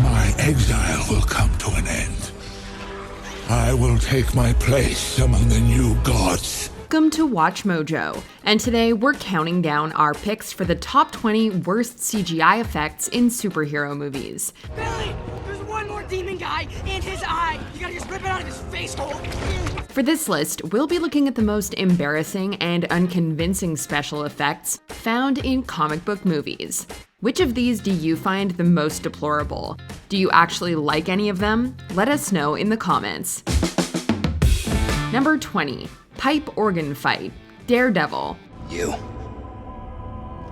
my exile will come to an end. I will take my place among the new gods. Welcome to Watch Mojo, and today we're counting down our picks for the top 20 worst CGI effects in superhero movies. Billy, there's one more demon guy in his eye. You gotta just rip it out of his face hole. For this list, we'll be looking at the most embarrassing and unconvincing special effects found in comic book movies. Which of these do you find the most deplorable? Do you actually like any of them? Let us know in the comments. Number 20. Pipe organ fight. Daredevil. You.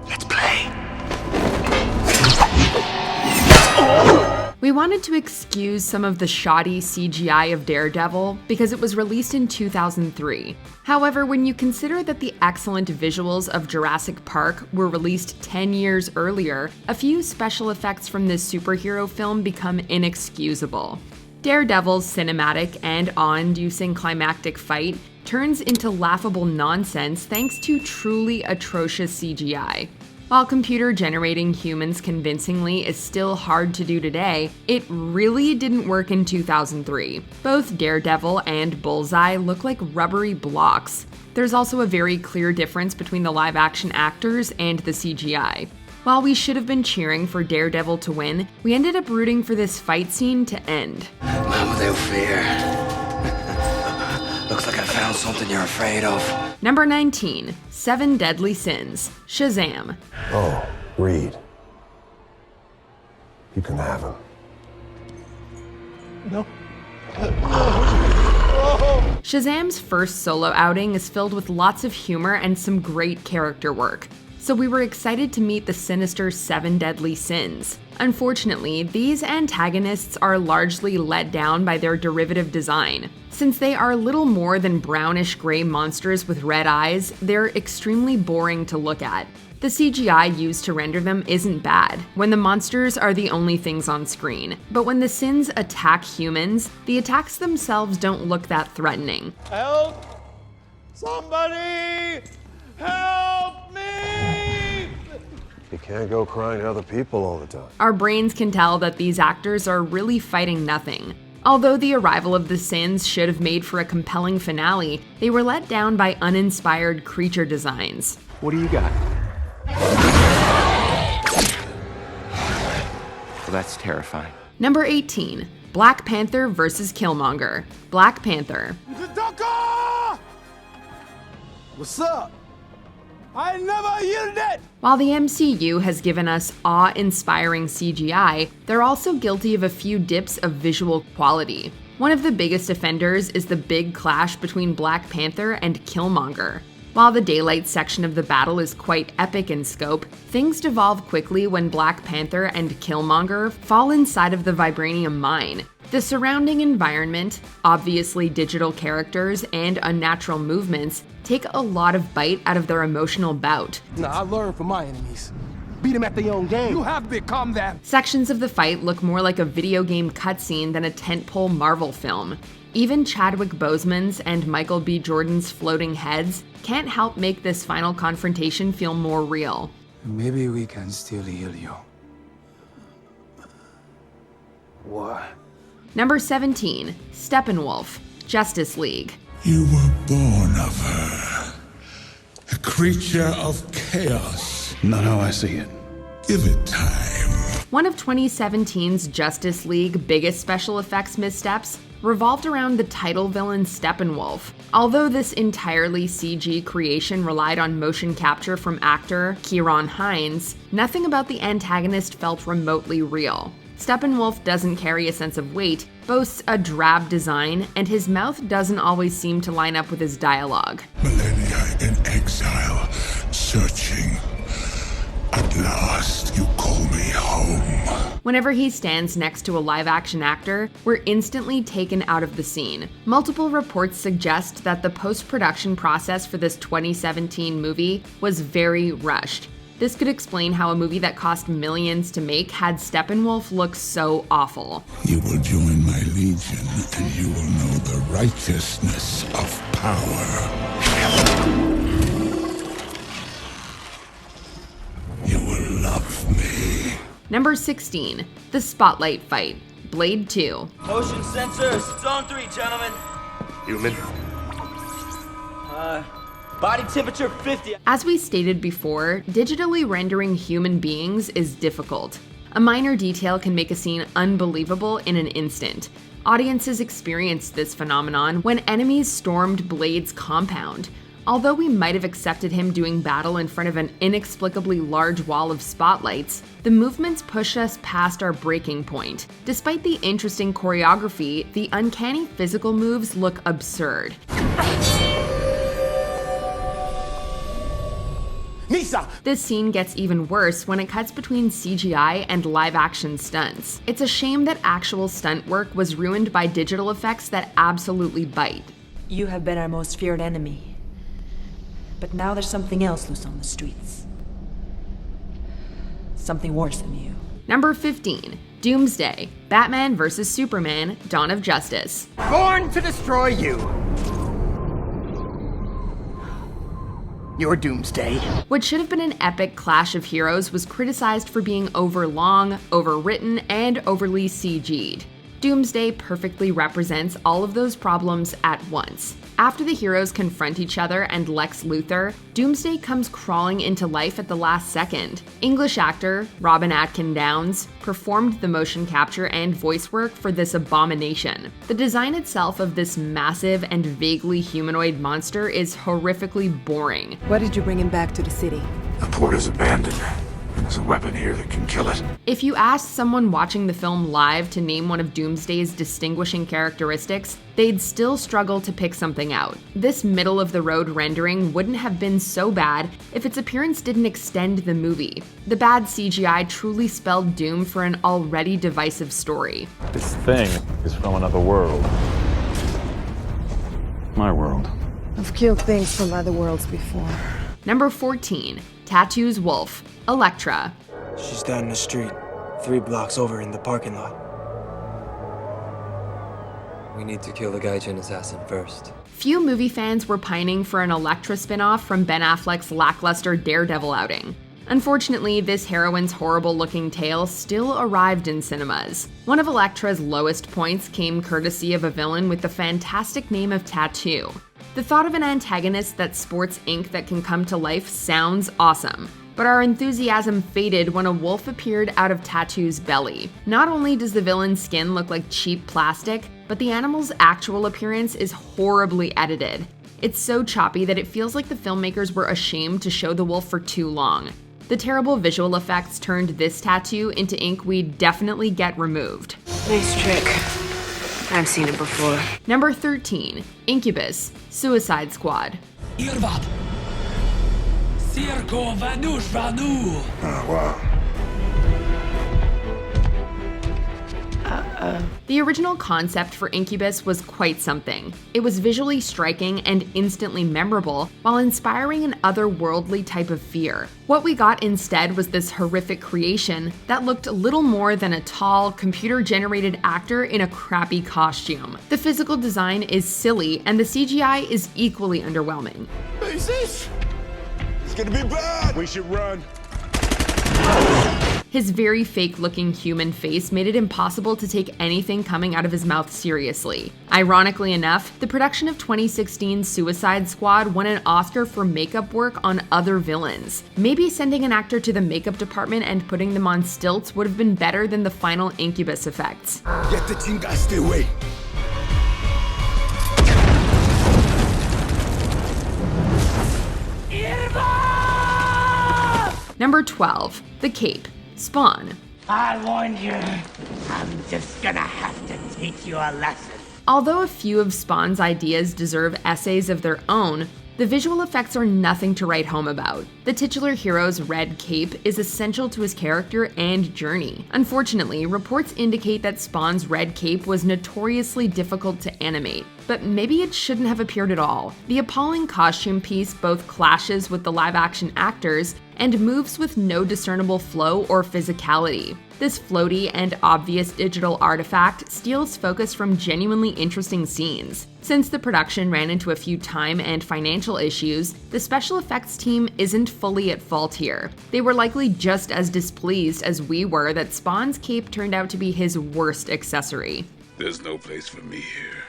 Let's play. We wanted to excuse some of the shoddy CGI of Daredevil because it was released in 2003. However, when you consider that the excellent visuals of Jurassic Park were released 10 years earlier, a few special effects from this superhero film become inexcusable. Daredevil's cinematic and awe-inducing climactic fight turns into laughable nonsense thanks to truly atrocious CGI. While computer-generating humans convincingly is still hard to do today, it really didn't work in 2003. Both Daredevil and Bullseye look like rubbery blocks. There's also a very clear difference between the live-action actors and the CGI. While we should have been cheering for Daredevil to win, we ended up rooting for this fight scene to end. Man without fear. Looks like I found something you're afraid of. Number 19. 7 Deadly Sins. Shazam. Oh, Reed. You can have him. No. Shazam's first solo outing is filled with lots of humor and some great character work, so we were excited to meet the sinister 7 Deadly Sins. Unfortunately, these antagonists are largely let down by their derivative design. Since they are little more than brownish-gray monsters with red eyes, they're extremely boring to look at. The CGI used to render them isn't bad, when the monsters are the only things on screen. But when the Sins attack humans, the attacks themselves don't look that threatening. Help! Somebody! Help me! You can't go crying to other people all the time. Our brains can tell that these actors are really fighting nothing. Although the arrival of the Sins should have made for a compelling finale, they were let down by uninspired creature designs. What do you got? Well, that's terrifying. Number 18. Black Panther vs. Killmonger. Black Panther. What's up? I never yielded! While the MCU has given us awe-inspiring CGI, they're also guilty of a few dips of visual quality. One of the biggest offenders is the big clash between Black Panther and Killmonger. While the daylight section of the battle is quite epic in scope, things devolve quickly when Black Panther and Killmonger fall inside of the vibranium mine. The surrounding environment, obviously digital characters, and unnatural movements take a lot of bite out of their emotional bout. Nah, I learned from my enemies. Beat them at their own game. You have become them. Sections of the fight look more like a video game cutscene than a tentpole Marvel film. Even Chadwick Boseman's and Michael B. Jordan's floating heads can't help make this final confrontation feel more real. Maybe we can still heal you. What? Number 17. Steppenwolf. Justice League. You were born of her, a creature of chaos. Not how I see it. Give it time. One of 2017's Justice League biggest special effects missteps revolved around the title villain Steppenwolf. Although this entirely CG creation relied on motion capture from actor Ciarán Hinds, nothing about the antagonist felt remotely real. Steppenwolf doesn't carry a sense of weight, boasts a drab design, and his mouth doesn't always seem to line up with his dialogue. Millennia in exile, searching. At last, you call me home. Whenever he stands next to a live-action actor, we're instantly taken out of the scene. Multiple reports suggest that the post-production process for this 2017 movie was very rushed. This could explain how a movie that cost millions to make had Steppenwolf look so awful. You will join my legion, and you will know the righteousness of power. You will love me. Number 16. The Spotlight Fight, Blade 2. Motion sensors, zone 3, gentlemen. Human? Body temperature 50. As we stated before, digitally rendering human beings is difficult. A minor detail can make a scene unbelievable in an instant. Audiences experienced this phenomenon when enemies stormed Blade's compound. Although we might have accepted him doing battle in front of an inexplicably large wall of spotlights, the movements push us past our breaking point. Despite the interesting choreography, the uncanny physical moves look absurd. Nisa! This scene gets even worse when it cuts between CGI and live-action stunts. It's a shame that actual stunt work was ruined by digital effects that absolutely bite. You have been our most feared enemy. But now there's something else loose on the streets. Something worse than you. Number 15. Doomsday, Batman vs. Superman, Dawn of Justice. Born to destroy you. Your Doomsday. What should have been an epic clash of heroes was criticized for being overlong, overwritten, and overly CG'd. Doomsday perfectly represents all of those problems at once. After the heroes confront each other and Lex Luthor, Doomsday comes crawling into life at the last second. English actor Robin Atkin Downes performed the motion capture and voice work for this abomination. The design itself of this massive and vaguely humanoid monster is horrifically boring. Why did you bring him back to the city? The port is abandoned. There's a weapon here that can kill it. If you asked someone watching the film live to name one of Doomsday's distinguishing characteristics, they'd still struggle to pick something out. This middle-of-the-road rendering wouldn't have been so bad if its appearance didn't extend the movie. The bad CGI truly spelled doom for an already divisive story. This thing is from another world. My world. I've killed things from other worlds before. Number 14. Tattoo's Wolf, Elektra. She's down the street, 3 blocks over in the parking lot. We need to kill the Gaijin assassin first. Few movie fans were pining for an Elektra spin-off from Ben Affleck's lackluster Daredevil outing. Unfortunately, this heroine's horrible-looking tale still arrived in cinemas. One of Elektra's lowest points came courtesy of a villain with the fantastic name of Tattoo. The thought of an antagonist that sports ink that can come to life sounds awesome, but our enthusiasm faded when a wolf appeared out of Tattoo's belly. Not only does the villain's skin look like cheap plastic, but the animal's actual appearance is horribly edited. It's so choppy that it feels like the filmmakers were ashamed to show the wolf for too long. The terrible visual effects turned this tattoo into ink we'd definitely get removed. Nice trick. I've seen it before. Number 13. Incubus, Suicide Squad. Irvat. Circo Vanush Vanu. Oh, wow. The original concept for Incubus was quite something. It was visually striking and instantly memorable, while inspiring an otherworldly type of fear. What we got instead was this horrific creation that looked little more than a tall, computer-generated actor in a crappy costume. The physical design is silly, and the CGI is equally underwhelming. Who's this? It's gonna be bad. We should run. His very fake-looking human face made it impossible to take anything coming out of his mouth seriously. Ironically enough, the production of 2016's Suicide Squad won an Oscar for makeup work on other villains. Maybe sending an actor to the makeup department and putting them on stilts would have been better than the final Incubus effects. Get the team guys stay away. Number 12. The Cape, Spawn. I warned you. I'm just gonna have to teach you a lesson. Although a few of Spawn's ideas deserve essays of their own, the visual effects are nothing to write home about. The titular hero's red cape is essential to his character and journey. Unfortunately, reports indicate that Spawn's red cape was notoriously difficult to animate, but maybe it shouldn't have appeared at all. The appalling costume piece both clashes with the live-action actors and moves with no discernible flow or physicality. This floaty and obvious digital artifact steals focus from genuinely interesting scenes. Since the production ran into a few time and financial issues, the special effects team isn't fully at fault here. They were likely just as displeased as we were that Spawn's cape turned out to be his worst accessory. There's no place for me here.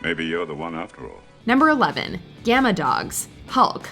Maybe you're the one after all. Number 11. Gamma Dogs. Hulk.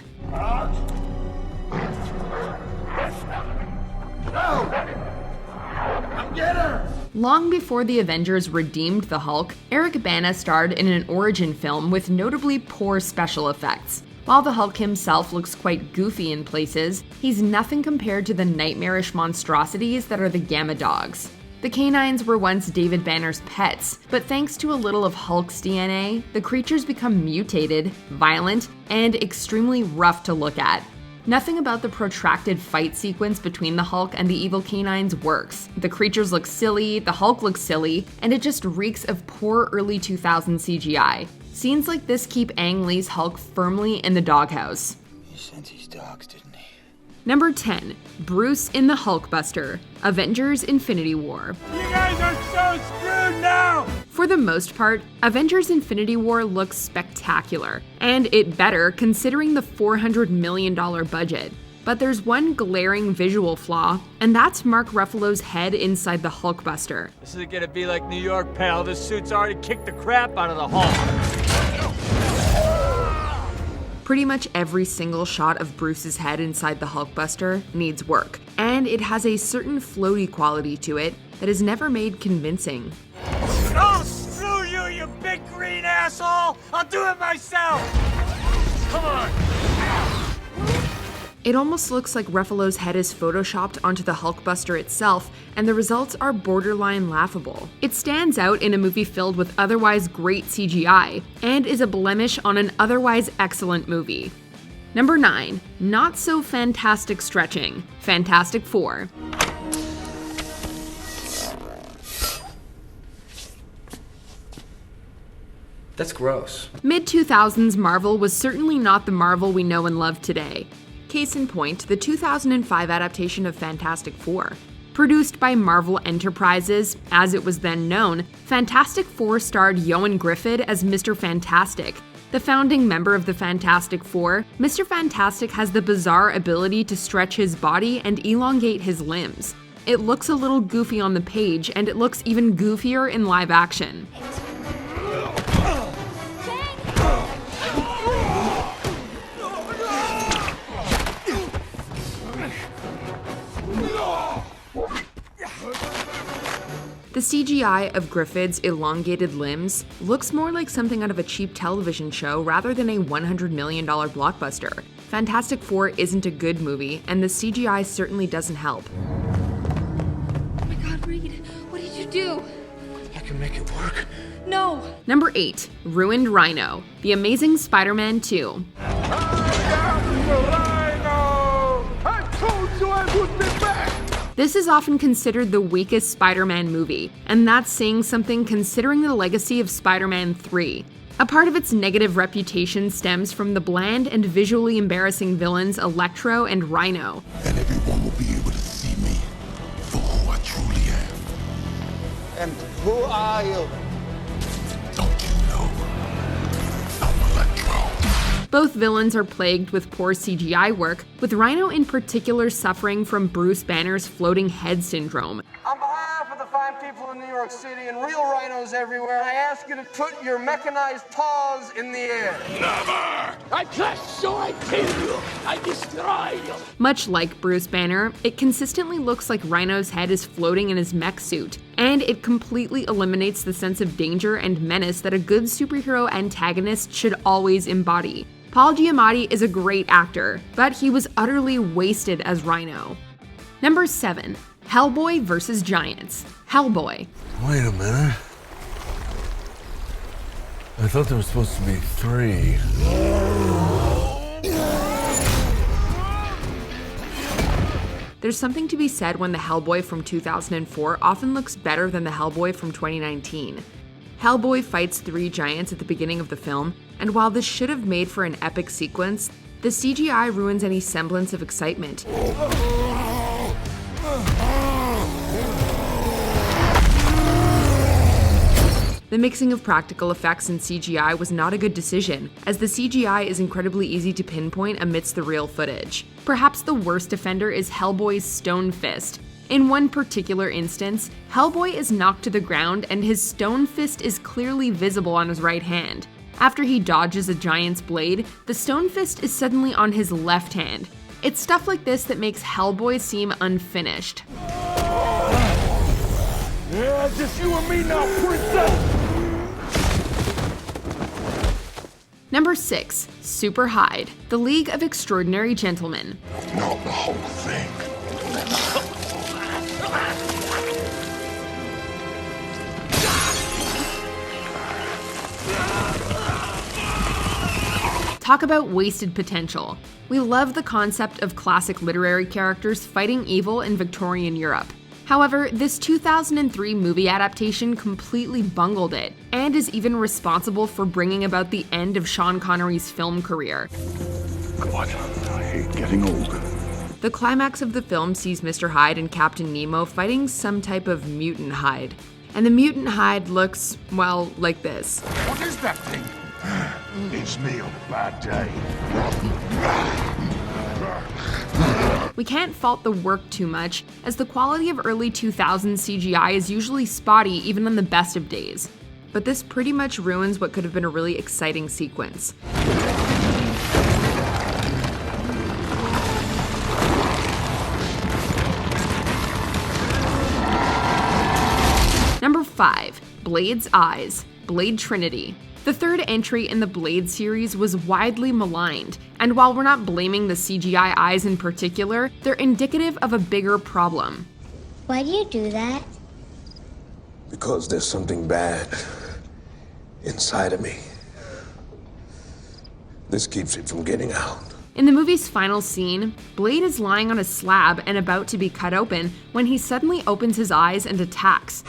Long before the Avengers redeemed the Hulk, Eric Bana starred in an origin film with notably poor special effects. While the Hulk himself looks quite goofy in places, he's nothing compared to the nightmarish monstrosities that are the Gamma Dogs. The canines were once David Banner's pets, but thanks to a little of Hulk's DNA, the creatures become mutated, violent, and extremely rough to look at. Nothing about the protracted fight sequence between the Hulk and the evil canines works. The creatures look silly, the Hulk looks silly, and it just reeks of poor early 2000s CGI. Scenes like this keep Ang Lee's Hulk firmly in the doghouse. He sent his dogs, didn't he? Number 10. Bruce in the Hulkbuster. Avengers Infinity War. You guys are so screwed now! For the most part, Avengers Infinity War looks spectacular, and it better considering the $400 million budget. But there's one glaring visual flaw, and that's Mark Ruffalo's head inside the Hulkbuster. This isn't gonna be like New York, pal. This suit's already kicked the crap out of the Hulk. Pretty much every single shot of Bruce's head inside the Hulkbuster needs work, and it has a certain floaty quality to it that is never made convincing. Oh, screw you, you big green asshole! I'll do it myself! Come on! It almost looks like Ruffalo's head is photoshopped onto the Hulkbuster itself, and the results are borderline laughable. It stands out in a movie filled with otherwise great CGI, and is a blemish on an otherwise excellent movie. Number 9. Not so fantastic stretching. Fantastic Four. That's gross. Mid-2000s Marvel was certainly not the Marvel we know and love today. Case in point, the 2005 adaptation of Fantastic Four. Produced by Marvel Enterprises, as it was then known, Fantastic Four starred Ioan Gruffudd as Mr. Fantastic. The founding member of the Fantastic Four, Mr. Fantastic has the bizarre ability to stretch his body and elongate his limbs. It looks a little goofy on the page, and it looks even goofier in live action. The CGI of Gruffudd's elongated limbs looks more like something out of a cheap television show rather than a $100 million blockbuster. Fantastic Four isn't a good movie, and the CGI certainly doesn't help. Oh my god, Reed, what did you do? I can make it work. No! Number 8. Ruined Rhino. The Amazing Spider-Man 2. I told you I would be back! This is often considered the weakest Spider-Man movie, and that's saying something considering the legacy of Spider-Man 3. A part of its negative reputation stems from the bland and visually embarrassing villains Electro and Rhino. And everyone will be able to see me for who I truly am. And who are you? Don't you know? I'm Electro. Both villains are plagued with poor CGI work, with Rhino in particular suffering from Bruce Banner's floating head syndrome. On behalf of the fine people of New York City and real rhinos everywhere, I ask you to put your mechanized paws in the air. Never! I clash, so I kill you. I destroy you. Much like Bruce Banner, it consistently looks like Rhino's head is floating in his mech suit, and it completely eliminates the sense of danger and menace that a good superhero antagonist should always embody. Paul Giamatti is a great actor, but he was utterly wasted as Rhino. Number 7. Hellboy vs. Giants. Hellboy. Wait a minute. I thought there was supposed to be 3. There's something to be said when the Hellboy from 2004 often looks better than the Hellboy from 2019. Hellboy fights 3 giants at the beginning of the film, and while this should have made for an epic sequence, the CGI ruins any semblance of excitement. The mixing of practical effects and CGI was not a good decision, as the CGI is incredibly easy to pinpoint amidst the real footage. Perhaps the worst offender is Hellboy's stone fist. In one particular instance, Hellboy is knocked to the ground and his stone fist is clearly visible on his right hand. After he dodges a giant's blade, the stone fist is suddenly on his left hand. It's stuff like this that makes Hellboy seem unfinished. Yeah, just you and me now, princess! Number 6. Super Hyde, The League of Extraordinary Gentlemen. Not the whole thing. Talk about wasted potential. We love the concept of classic literary characters fighting evil in Victorian Europe. However, this 2003 movie adaptation completely bungled it, and is even responsible for bringing about the end of Sean Connery's film career. God, I hate getting older. The climax of the film sees Mr. Hyde and Captain Nemo fighting some type of mutant Hyde. And the mutant Hyde looks, well, like this. What is that thing? It's me on a bad day. We can't fault the work too much, as the quality of early 2000s CGI is usually spotty even on the best of days. But this pretty much ruins what could have been a really exciting sequence. Number 5. Blade's Eyes, Blade Trinity. The third entry in the Blade series was widely maligned, and while we're not blaming the CGI eyes in particular, they're indicative of a bigger problem. Why do you do that? Because there's something bad inside of me. This keeps it from getting out. In the movie's final scene, Blade is lying on a slab and about to be cut open when he suddenly opens his eyes and attacks.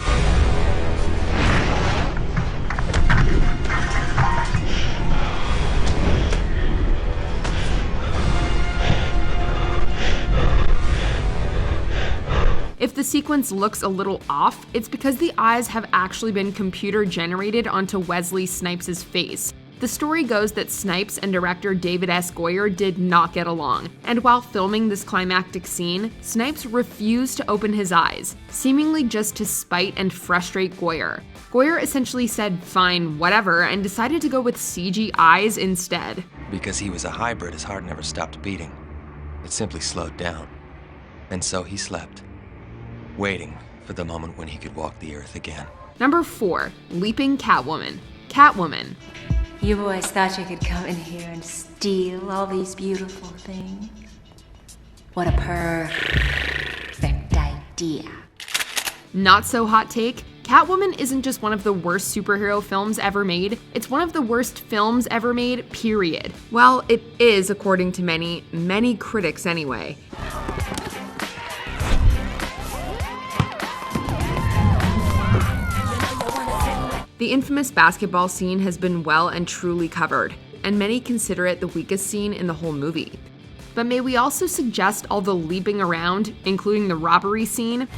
If the sequence looks a little off, it's because the eyes have actually been computer generated onto Wesley Snipes' face. The story goes that Snipes and director David S. Goyer did not get along, and while filming this climactic scene, Snipes refused to open his eyes, seemingly just to spite and frustrate Goyer. Goyer essentially said fine, whatever, and decided to go with CG eyes instead. Because he was a hybrid, his heart never stopped beating. It simply slowed down. And so he slept, waiting for the moment when he could walk the earth again. Number 4. Leaping Catwoman, Catwoman. You boys thought you could come in here and steal all these beautiful things? What a perfect idea. Not so hot take, Catwoman isn't just one of the worst superhero films ever made, it's one of the worst films ever made, period. Well, it is according to many critics anyway. The infamous basketball scene has been well and truly covered, and many consider it the weakest scene in the whole movie. But may we also suggest all the leaping around, including the robbery scene?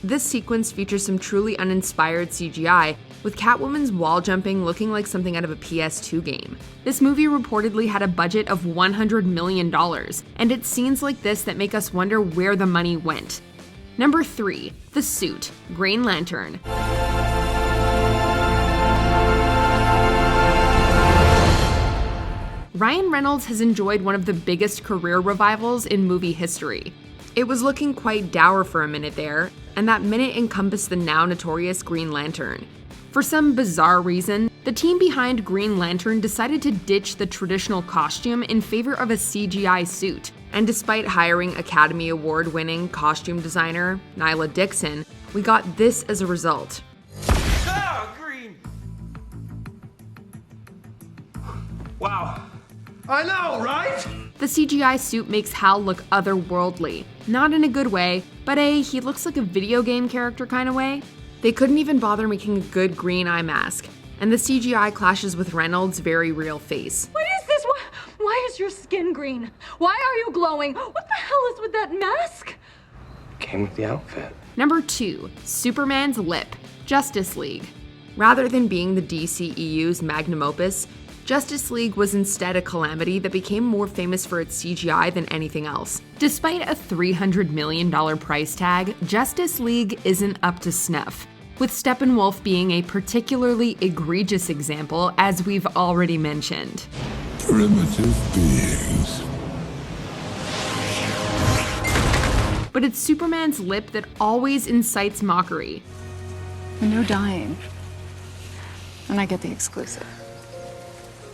This sequence features some truly uninspired CGI, with Catwoman's wall jumping looking like something out of a PS2 game. This movie reportedly had a budget of $100 million, and it's scenes like this that make us wonder where the money went. Number 3. The Suit, Green Lantern. Ryan Reynolds has enjoyed one of the biggest career revivals in movie history. It was looking quite dour for a minute there, and that minute encompassed the now notorious Green Lantern. For some bizarre reason, the team behind Green Lantern decided to ditch the traditional costume in favor of a CGI suit. And despite hiring Academy Award-winning costume designer Nyla Dixon, we got this as a result. Ah, Green! Wow, I know, right? The CGI suit makes Hal look otherworldly. Not in a good way, but he looks like a video game character kind of way. They couldn't even bother making a good green eye mask, and the CGI clashes with Reynolds' very real face. What is this? Why is your skin green? Why are you glowing? What the hell is with that mask? Came with the outfit. Number 2, Superman's lip, Justice League. Rather than being the DCEU's magnum opus, Justice League was instead a calamity that became more famous for its CGI than anything else. Despite a $300 million price tag, Justice League isn't up to snuff, with Steppenwolf being a particularly egregious example, as we've already mentioned. Primitive beings. But it's Superman's lip that always incites mockery. No dying. And I get the exclusive.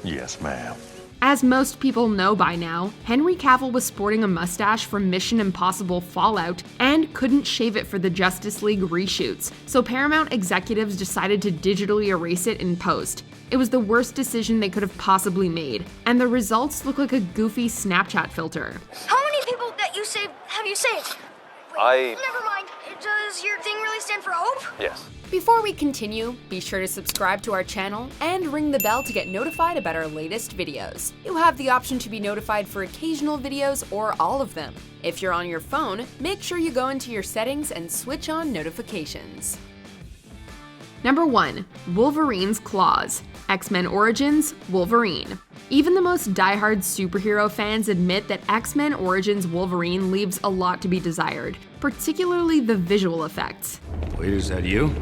Yes, ma'am. As most people know by now, Henry Cavill was sporting a mustache from Mission Impossible Fallout and couldn't shave it for the Justice League reshoots, so Paramount executives decided to digitally erase it in post. It was the worst decision they could have possibly made, and the results look like a goofy Snapchat filter. How many people that you saved have you saved? Wait, never mind. Does your thing really stand for hope? Yes. Before we continue, be sure to subscribe to our channel and ring the bell to get notified about our latest videos. You have the option to be notified for occasional videos or all of them. If you're on your phone, make sure you go into your settings and switch on notifications. Number 1, Wolverine's Claws, X-Men Origins Wolverine. Even the most diehard superhero fans admit that X-Men Origins Wolverine leaves a lot to be desired, particularly the visual effects. Wait, is that you?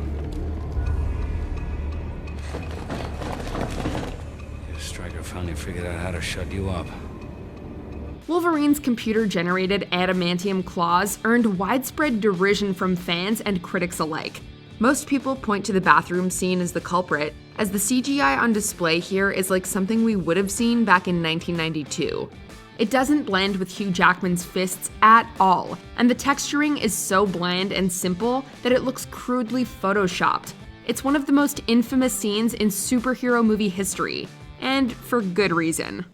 Stryker finally figured out how to shut you up. Wolverine's computer-generated adamantium claws earned widespread derision from fans and critics alike. Most people point to the bathroom scene as the culprit, as the CGI on display here is like something we would have seen back in 1992. It doesn't blend with Hugh Jackman's fists at all, and the texturing is so bland and simple that it looks crudely photoshopped. It's one of the most infamous scenes in superhero movie history, and for good reason.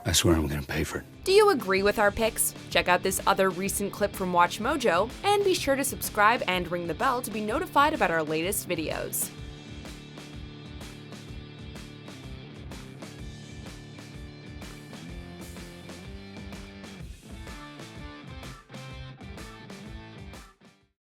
I swear I'm gonna pay for it. Do you agree with our picks? Check out this other recent clip from WatchMojo, and be sure to subscribe and ring the bell to be notified about our latest videos.